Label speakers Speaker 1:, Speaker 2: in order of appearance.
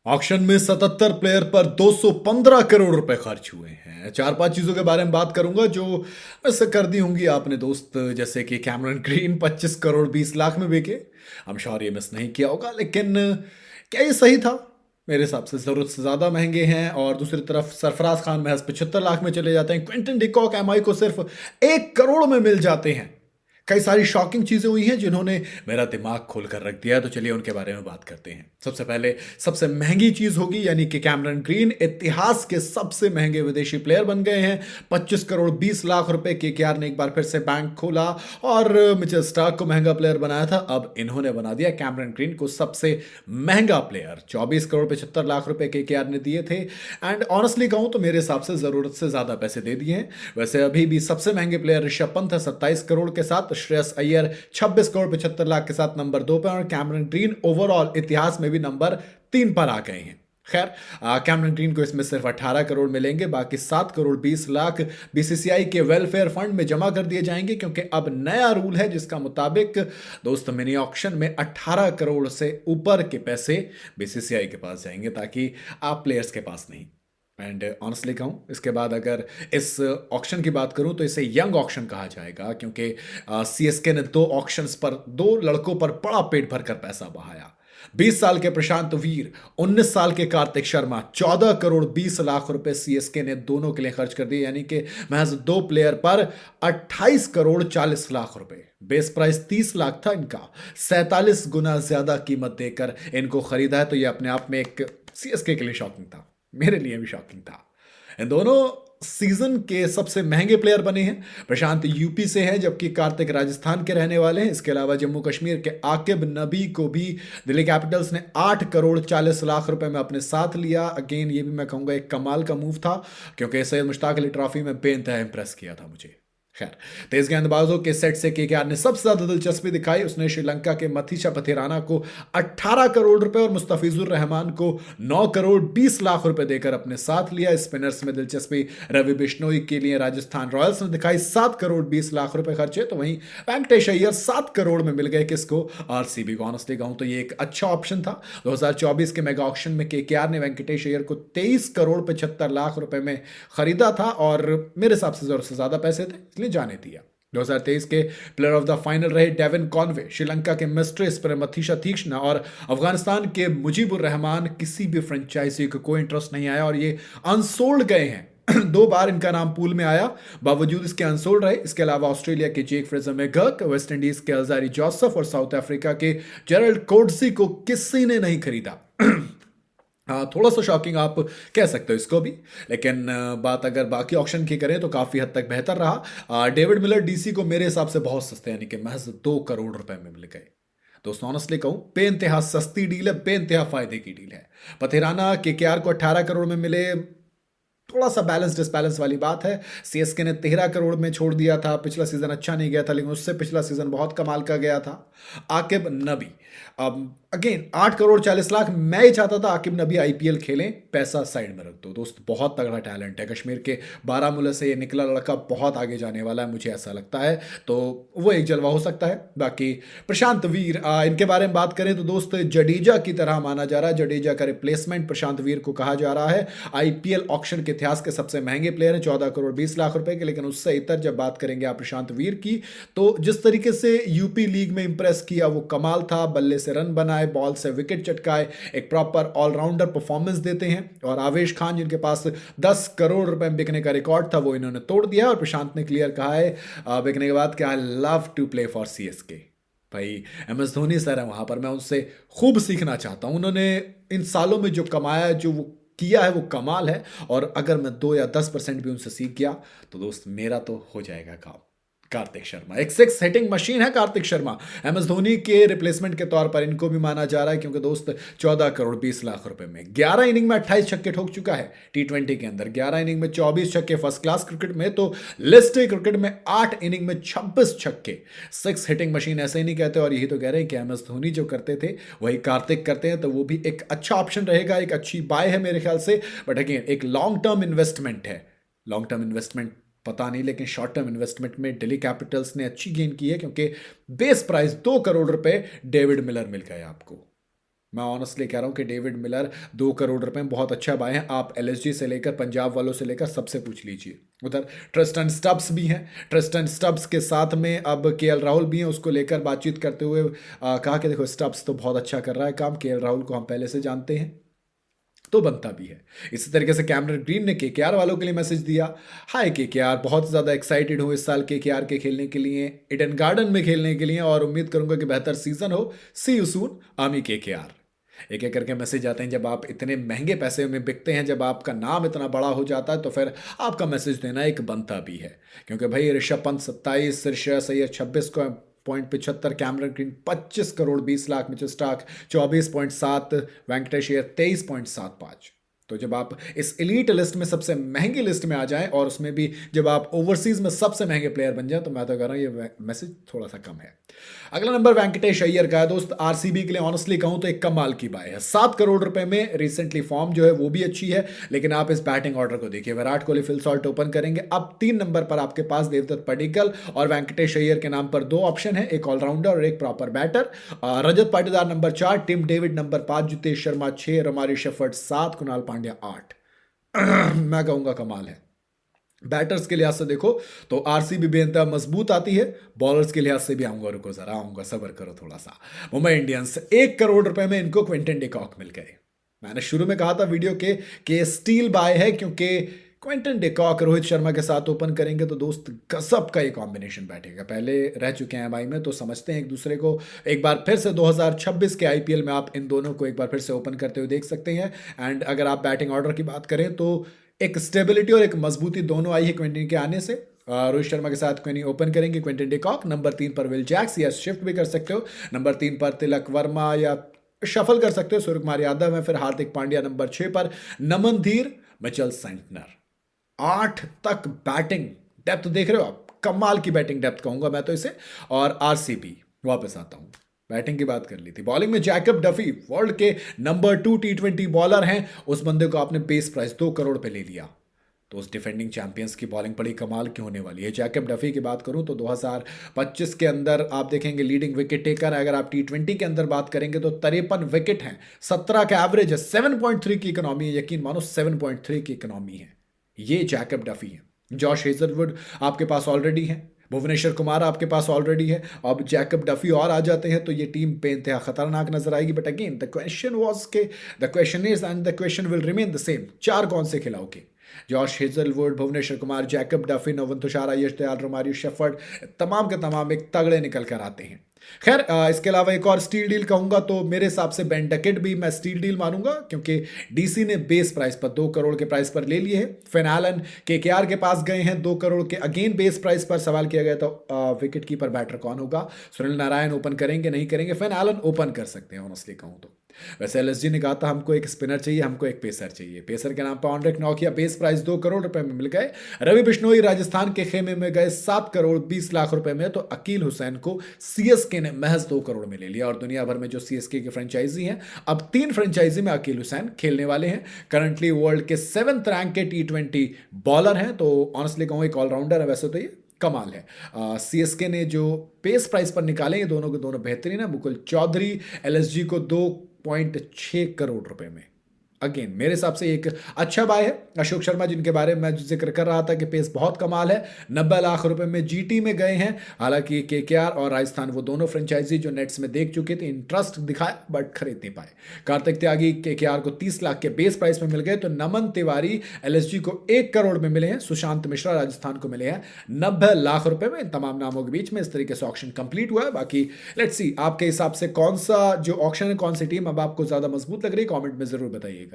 Speaker 1: Auction में 77 player पर 215 करोड़ रुपए खर्च हुए हैं। चार पांच चीजों के बारे में बात करूंगा जो वैसे कर दी होंगी आपने दोस्त, जैसे कि कैमरन ग्रीन 25 करोड़ 20 लाख में बिके। हम श्योर ये मिस नहीं किया होगा, लेकिन क्या ये सही था? मेरे हिसाब से जरूरत से ज्यादा महंगे हैं। और दूसरी तरफ सरफराज खान महज 75 लाख में चले जाते हैं। क्विंटन डिकॉक एमआई को सिर्फ 1 करोड़ में मिल जाते हैं। कई सारी शॉकिंग चीजें हुई हैं जिन्होंने मेरा दिमाग खोल कर रख दिया है, तो चलिए उनके बारे में बात करते हैं। सबसे पहले सबसे महंगी चीज होगी, यानी कि कैमरन ग्रीन इतिहास के सबसे महंगे विदेशी प्लेयर बन गए हैं। 25 करोड़ 20 लाख रुपए केकेआर ने एक बार फिर से बैंक खोला और मिचेल स्टार्क को महंगा प्लेयर बनाया था। अब इन्होंने बना दिया कैमरन ग्रीन को सबसे महंगा प्लेयर। 24 करोड़ 75 लाख रुपए केकेआर ने दिए थे। एंड ऑनेस्टली कहूं तो मेरे हिसाब से जरूरत से ज्यादा पैसे दे दिए हैं। वैसे अभी भी सबसे महंगे प्लेयर ऋषभ पंत है 27 करोड़ के साथ। श्रेयस अय्यर 26 करोड़ 75 लाख के साथ नंबर 2 पर, और कैमरन ग्रीन ओवरऑल इतिहास में भी नंबर 3 पर आ गए हैं। खैर, कैमरन ग्रीन को इसमें सिर्फ 18 करोड़ मिलेंगे, बाकी 7 करोड़ 20 लाख बीसीसीआई के वेलफेयर फंड में जमा कर दिए जाएंगे, क्योंकि अब नया रूल है जिसका मुताबिक दोस्त मिनी ऑक्शन में 18 करोड़ से ऊपर के पैसे बीसीसीआई के पास जाएंगे, ताकि आप प्लेयर्स के पास नहीं। एंड ऑनेस्टली कहूँ, इसके बाद अगर इस ऑक्शन की बात करूँ तो इसे यंग ऑक्शन कहा जाएगा, क्योंकि सीएसके ने दो ऑक्शंस पर दो लड़कों पर बड़ा पेट भरकर पैसा बहाया। 20 साल के प्रशांत वीर, 19 साल के कार्तिक शर्मा, 14 करोड़ 20 लाख रुपए सीएसके ने दोनों के लिए खर्च कर दिए, यानी कि महज दो प्लेयर पर 28 करोड़ 40 लाख रुपए। बेस प्राइस 30 लाख था इनका। 47 गुना ज्यादा कीमत देकर इनको खरीदा है, तो ये अपने आप में एक सीएसके के लिए शॉकिंग था, मेरे लिए भी शॉकिंग था। इन दोनों सीजन के सबसे महंगे प्लेयर बने हैं। प्रशांत यूपी से है, जबकि कार्तिक राजस्थान के रहने वाले हैं। इसके अलावा जम्मू कश्मीर के आकिब नबी को भी दिल्ली कैपिटल्स ने 8 करोड़ 40 लाख रुपए में अपने साथ लिया। अगेन ये भी मैं कहूंगा एक कमाल का मूव था, क्योंकि सैयद मुश्ताक अली ट्रॉफी में बेइंतहा इंप्रेस किया था मुझे। खैर, तेज गेंदबाजों के सेट से केकेआर ने सबसे ज्यादा दिलचस्पी दिखाई। उसने श्रीलंका के मथीशा पथिराना को 18 करोड़ रुपए और मुस्तफिजुर रहमान को 9 करोड़ 20 लाख रुपए देकर अपने साथ लिया। स्पिनर्स में दिलचस्पी रवि बिश्नोई के लिए राजस्थान रॉयल्स ने दिखाई, 7 करोड़ 20 लाख रुपए खर्चे। तो वहीं वेंकटेश अय्यर 7 करोड़ में मिल गए किसको? आरसीबी को। ऑनेस्टली कहूं तो ये एक अच्छा ऑप्शन था। 2024 के मेगा ऑक्शन में केकेआर ने वेंकटेश अय्यर को 23 करोड़ 75 लाख रुपए में खरीदा था, और मेरे हिसाब से जरूरत से ज्यादा पैसे थे, इसलिए जाने दिया। 2023 के प्लेयर ऑफ द फाइनल रहे डेविन कॉनवे, श्रीलंका के मिस्ट्रेस पर मथीशा तीक्ष्णा और अफगानिस्तान के मुजीबुर रहमान। किसी भी फ्रेंचाइजी को कोई इंटरेस्ट नहीं आया और ये अनसोल्ड गए हैं। 2 बार इनका नाम पूल में आया, बावजूद इसके अनसोल्ड रहे। इसके अलावा ऑस्ट्रेलिया के Jake Fraser McGurk, West Indies के अजारी जोसेफ और साउथ अफ्रीका के जेरल्ड कोड्सी को किसी ने नहीं खरीदा। थोड़ा सा शॉकिंग आप कह सकते हो इसको भी, लेकिन बात अगर बाकी ऑप्शन की करें तो काफ़ी हद तक बेहतर रहा। डेविड मिलर डीसी को मेरे हिसाब से बहुत सस्ते, यानी कि महज 2 करोड़ रुपए में मिल गए। दोस्तों ऑनेस्टली कहूं, बेइंतहा सस्ती डील है, बेइंतहा फायदे की डील है। पथिराना केकेआर को 18 करोड़ में मिले, थोड़ा सा बैलेंस डिसबैलेंस वाली बात है। सीएसके ने 13 करोड़ में छोड़ दिया था। पिछला सीजन अच्छा नहीं गया था, लेकिन उससे पिछला सीजन बहुत कमाल का गया था। आकिब नबी, अब अगेन 8 करोड़ 40 लाख। मैं ही चाहता था आकिब नबी आईपीएल खेलें, पैसा साइड में रख दो दोस्त, बहुत तगड़ा टैलेंट है। कश्मीर के बारामूला से ये निकला लड़का बहुत आगे जाने वाला है, मुझे ऐसा लगता है। तो वो एक जलवा हो सकता है। बाकी प्रशांत वीर, इनके बारे में बात करें तो दोस्त जडेजा की तरह माना जा रहा है। जडेजा का रिप्लेसमेंट प्रशांत वीर को कहा जा रहा है। आईपीएल ऑक्शन के इतिहास के सबसे महंगे प्लेयर हैं, 14 करोड़ 20 लाख रुपए के। लेकिन उससे इतर जब बात करेंगे आप प्रशांत वीर की, तो जिस तरीके से यूपी लीग में इंप्रेस किया वो कमाल था। बल्ले से रन बनाए, बॉल से विकेट चटकाए, एक प्रॉपर ऑलराउंडर परफॉर्मेंस देते हैं। और आवेश खान जिनके पास 10 करोड़ रुपए में बिकने का रिकॉर्ड था, वो इन्होंने तोड़ दिया। और प्रशांत ने क्लियर कहा है बिकने के बाद कि I love to play for CSK. भाई एमएस धोनी सर है वहां पर, मैं उनसे खूब सीखना चाहता हूं। उन्होंने इन सालों में जो कमाया, जो वो किया है, वो कमाल है। और अगर मैं 2 या 10% भी उनसे सीख गया तो दोस्त मेरा तो हो जाएगा काम। कार्तिक शर्मा एक 6 हिटिंग मशीन है। कार्तिक शर्मा एमएस धोनी के रिप्लेसमेंट के तौर पर इनको भी माना जा रहा है, क्योंकि दोस्त 14 करोड़ 20 लाख रुपए में 11 इनिंग में 28 छक्के ठोक चुका है। टी20 के अंदर 11 इनिंग में 24 छक्के फर्स्ट क्लास क्रिकेट में, तो लिस्ट क्रिकेट में 8 इनिंग में 26 छक्के। 6 हिटिंग मशीन ऐसे ही नहीं कहते, और यही तो कह रहे हैं कि एमएस धोनी जो करते थे वही कार्तिक करते हैं, तो वो भी एक अच्छा ऑप्शन रहेगा, एक अच्छी बाय है मेरे ख्याल से। बट अगेन एक लॉन्ग टर्म इन्वेस्टमेंट है। लॉन्ग टर्म इन्वेस्टमेंट पता नहीं, लेकिन शॉर्ट टर्म इन्वेस्टमेंट में दिल्ली कैपिटल्स ने अच्छी गेन की है, क्योंकि बेस प्राइस 2 करोड़ रुपए डेविड मिलर मिल गए आपको। मैं ऑनेस्टली कह रहा हूँ कि डेविड मिलर 2 करोड़ रुपए में बहुत अच्छा बाय है। आप एलएसजी से लेकर पंजाब वालों से लेकर सबसे पूछ लीजिए। उधर ट्रिस्टन स्टब्स भी हैं। ट्रिस्टन स्टब्स के साथ में अब केएल राहुल भी हैं। उसको लेकर बातचीत करते हुए कहा कि देखो स्टब्स तो बहुत अच्छा कर रहा है काम, केएल राहुल को हम पहले से जानते हैं, तो बनता भी है। इसी तरीके से कैमरन ग्रीन ने केकेआर वालों के लिए मैसेज दिया, हाय केकेआर, बहुत ज़्यादा एक्साइटेड हूँ इस साल केकेआर के खेलने के लिए, ईडन गार्डन में खेलने के लिए, और उम्मीद करूंगा कि बेहतर सीजन हो। सी यू सून आमी केकेआर। एक एक करके मैसेज आते हैं। जब आप इतने महंगे पैसे में बिकते हैं, जब आपका नाम इतना बड़ा हो जाता है, तो फिर आपका मैसेज देना एक बनता भी है। क्योंकि भाई ऋषभ पंत 27, श्रेयस अय्यर 26 को .75, Cameron green 25 crore 20 lakh, Mitchell Starc 24.7, Venkatesh Iyer 23.75। तो जब आप इस एलीट लिस्ट में सबसे महंगी लिस्ट में आ जाएं, और उसमें भी जब आप ओवरसीज में सबसे महंगे प्लेयर बन जाए, तो मैं तो कह रहा हूं ये मैसेज थोड़ा सा कम है। अगला नंबर वेंकटेश अय्यर का है दोस्त। आरसीबी के लिए ऑनेस्टली कहूं तो एक कमाल की बाय है। 7 करोड़ रुपए में रिसेंटली फॉर्म जो है वो भी अच्छी है, लेकिन आप इस बैटिंग ऑर्डर को देखिए। Virat Kohli, Phil Salt open करेंगे। अब 3 नंबर पर आपके पास देवदत्त पडिक्कल और वेंकटेश अय्यर के नाम पर 2 ऑप्शन है, एक ऑलराउंडर और एक proper batter. Rajat Patidar number 4, Tim David number 5, Jitesh Sharma 6, Romario Shepherd 7, Krunal Pandya 8। मैं कहूंगा कमाल है। बैटर्स के लिहाज से देखो तो आरसीबी बेहद मजबूत आती है। बॉलर्स के लिहाज से भी आऊंगा, रुको जरा आऊंगा, सब्र करो थोड़ा सा। मुंबई इंडियंस 1 करोड़ रुपए में इनको क्विंटन डिकॉक मिल गए। मैंने शुरू में कहा था वीडियो के स्टील बाय है, क्योंकि क्विंटन डिकॉक रोहित शर्मा के साथ ओपन करेंगे तो दोस्त गजब का ये कॉम्बिनेशन बैठेगा। पहले रह चुके हैं एमआई में, तो समझते हैं एक दूसरे को। एक बार फिर से 2026 के आईपीएल में आप इन दोनों को एक बार फिर से ओपन करते हुए देख सकते हैं। एंड अगर आप बैटिंग ऑर्डर की बात करें तो एक स्टेबिलिटी और एक मजबूती दोनों आई है क्विंटन के आने से। रोहित शर्मा के साथ क्विंटन ओपन करेंगे, क्विंटन डिकॉक। नंबर 3 पर विल जैक्स, या शिफ्ट भी कर सकते हो। नंबर 3 पर तिलक वर्मा, या शफल कर सकते हो, सूर्यकुमार यादव है। फिर हार्दिक पांड्या नंबर 6 पर, नमन धीर, मिचेल सेंटनर। 8 तक बैटिंग डेप्थ देख रहे हो आप, कमाल की बैटिंग डेप्थ कहूंगा मैं तो इसे। और आरसीबी वापस आता हूं, बैटिंग की बात कर ली थी। बॉलिंग में जैकब डफी वर्ल्ड के नंबर 2 टी20 बॉलर हैं। उस बंदे को आपने बेस प्राइस 2 करोड़ पे ले लिया, तो उस डिफेंडिंग चैंपियंस की बॉलिंग बड़ी कमाल की होने वाली है। जैकब डफी की बात करूं तो 2025 के अंदर आप देखेंगे लीडिंग विकेट टेकर। अगर आप टी20 के अंदर बात करेंगे तो 53 विकेट हैं, 17 का एवरेज है, 7.3 की इकोनॉमी है। यकीन मानो 7.3 की इकोनॉमी है। ये जैकब डफी है। जॉश हेजलवुड आपके पास ऑलरेडी है, भुवनेश्वर कुमार आपके पास ऑलरेडी है। अब जैकब डफी और आ जाते हैं तो ये टीम बेइंतहा खतरनाक नजर आएगी। But again the question was के the question is and the question will remain the same, 4 कौन से खिलाओगे? Josh Hazlewood, Bhuvneshwar Kumar, Jacob Duffy, Nuwan Thushara, Yash Dayal, Romario Shepherd, तमाम के तमाम एक तगड़े निकल कर आते हैं। खैर इसके अलावा एक और स्टील डील कहूंगा तो मेरे हिसाब से बेन डकेट भी मैं स्टील डील मानूंगा, क्योंकि डीसी ने बेस प्राइस पर 2 करोड़ के प्राइस पर ले लिए हैं। फिन एलन केकेआर के पास गए हैं 2 करोड़ के, अगेन बेस प्राइस पर। सवाल किया गया तो विकेट कीपर बैटर कौन होगा? सुनील नारायण ओपन करेंगे नहीं करेंगे? फिन एलन ओपन कर सकते हैं ऑनेस्टली कहूं तो। वैसे एलएसजी ने कहा था हमको एक स्पिनर चाहिए, हमको एक पेसर चाहिए। पेसर के नाम पर ऑनरेक नौकिया बेस प्राइस 2 करोड़ रुपए में मिल गए। रवि बिश्नोई राजस्थान के खेमे में गए 7 करोड़ 20 लाख रुपए में। तो अकील हुसैन को सीएसके ने महज 2 करोड़ में ले लिया। और दुनिया भर में जो सीएसके की फ्रेंचाइजी हैं, अब 3 फ्रेंचाइजी में अकील हुसैन खेलने वाले हैं। करंटली वर्ल्ड के 7th रैंक के टी20 बॉलर हैं। तो ऑनेस्टली कहूँ एक ऑलराउंडर है। वैसे तो ये कमाल है। सीएसके ने जो बेस प्राइस पर निकाले ये दोनों के दोनों बेहतरीन है। मुकुल चौधरी एलएसजी को 2.6 करोड़ रुपए में। अगेन मेरे हिसाब से एक अच्छा बाय है। अशोक शर्मा जिनके बारे में मैं जिक्र कर रहा था कि पेस बहुत कमाल है, 90 लाख रुपए में जीटी में गए हैं। हालांकि केकेआर और राजस्थान वो दोनों फ्रेंचाइजी जो नेट्स में देख चुके थे, इंटरेस्ट दिखाया बट खरीद नहीं पाए। कार्तिक त्यागी केकेआर को 30 लाख के बेस प्राइस में मिल गए। तो नमन तिवारी एलएसजी को 1 करोड़ में मिले हैं। सुशांत मिश्रा राजस्थान को मिले हैं 90 लाख रुपए में। इन तमाम नामों के बीच में इस तरीके से ऑक्शन कंप्लीट हुआ है। बाकी लेट्स सी आपके हिसाब से कौन सा जो ऑक्शन है, कौन सी टीम अब आपको ज्यादा मजबूत लग रही है, कॉमेंट में जरूर बताइएगा।